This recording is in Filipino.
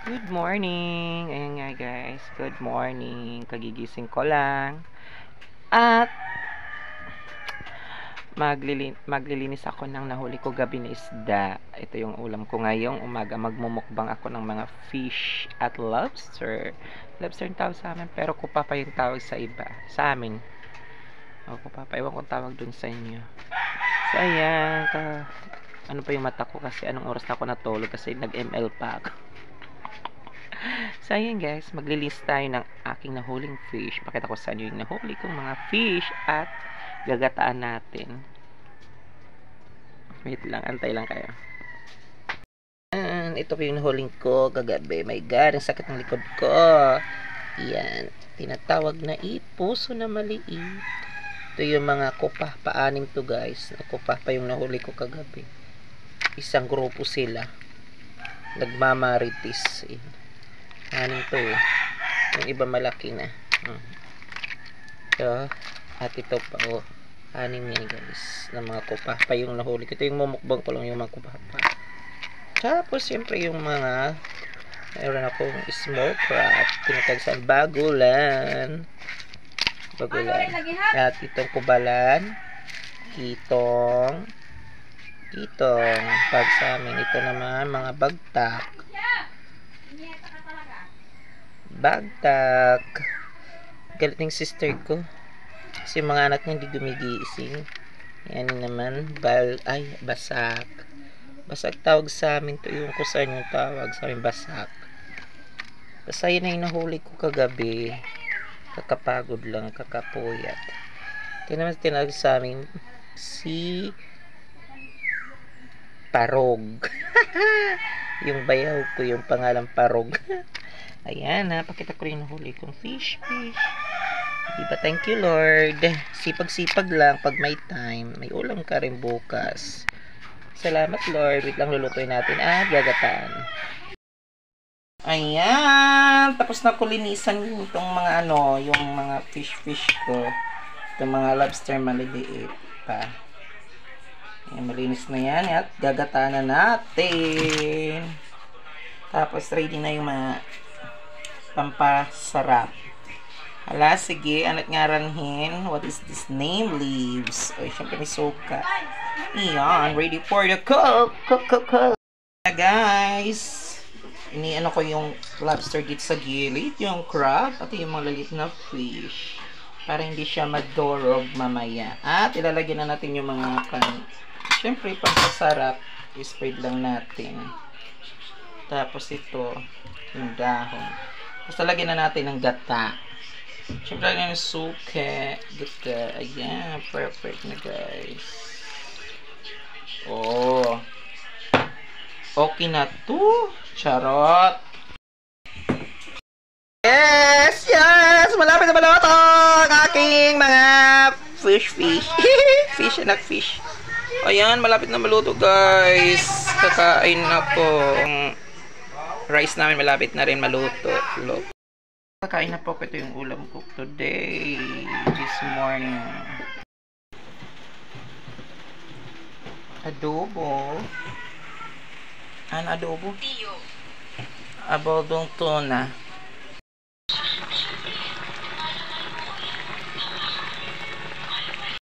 Good morning! Ayan nga guys, good morning. Kagigising ko lang. At maglilinis ako ng nahuli ko gabi na isda. Ito yung ulam ko ngayong umaga. Magmumukbang ako ng mga fish at lobster. Lobster yung tawag sa amin, pero kupa pa yung tawag sa iba. Sa amin. O, kupa pa. Iwan kong tawag dun sa inyo. So, ayan. Ano pa yung mata ko kasi anong oras na ako natulog kasi nag-ML pa ako. So, ayun guys, maglilist tayo ng aking nahuling fish. Pakita ko sa inyo yung nahuli kong mga fish at gagataan natin. Wait lang, antay lang kayo. Ito po yung nahuling ko kagabi. My God, ang sakit ng likod ko. Yan, tinatawag na ipuso na maliit. Ito yung mga kupah pa-anim to guys. Kupah pa yung nahuli ko kagabi. Isang grupo sila. Nagmamaritis. Anim to eh. Yung iba malaki na. So, at ito pa oh. Anim yan guys. Na mga kupah pa yung nahuli ko. Ito yung mumukbang ko lang yung mga kupah pa. Tapos siyempre yung mga mayroon akong smoke crab. Tinatagsan bagulan. At itong kubalan. Kitong. Pag sa amin. Ito naman mga bagtak. Galit ng sister ko kasi mga anak niya hindi gumigising. Yan naman basak tawag sa amin to, yung kung saan yung tawag sa amin basak. Basta yun na yung nahuli ko kagabi. Kakapagod lang, kakapuyat. Ito naman tinawag sa amin si Parog. Yung bayaw ko yung pangalan Parog. Ayan, napakita ko rin nahuli kong fish. Diba, thank you Lord. Sipag-sipag lang pag may time. May ulam ka rin bukas. Salamat Lord. Wait lang, lulutuin natin at gagataan. Ayan, tapos na ko linisan itong mga yung mga fish ko. Itong mga lobster maliliit pa. Ayan, malinis na yan at gagataan na natin. Tapos ready na yung mga pampasarap. Hala, sige, anak nga ranhin. What is this name? Leaves. O, syempre may suka. Ayan, ready for the cook. Guys, iniano ko yung lobster dito sa gilid, yung crab, at yung mga lalit na fish. Para hindi siya madorog mamaya. At ilalagyan na natin yung mga syempre, pampasarap. I-spread lang natin. Tapos ito, yung dahon. Tapos lagyan na natin ng gata. Siyempre lagyan ng suke, gata. Ayan, perfect na guys. Oh. Okay na to. Charot. Yes! Malapit na maluto ang aking mga fish. Fish. Ayan, malapit na maluto guys. Kakain na po. Rice namin malapit na rin maluto. Look. Kakain na po. Ito yung ulam ko today. This morning. Adobo. Ano adobo? Abaldong tuna.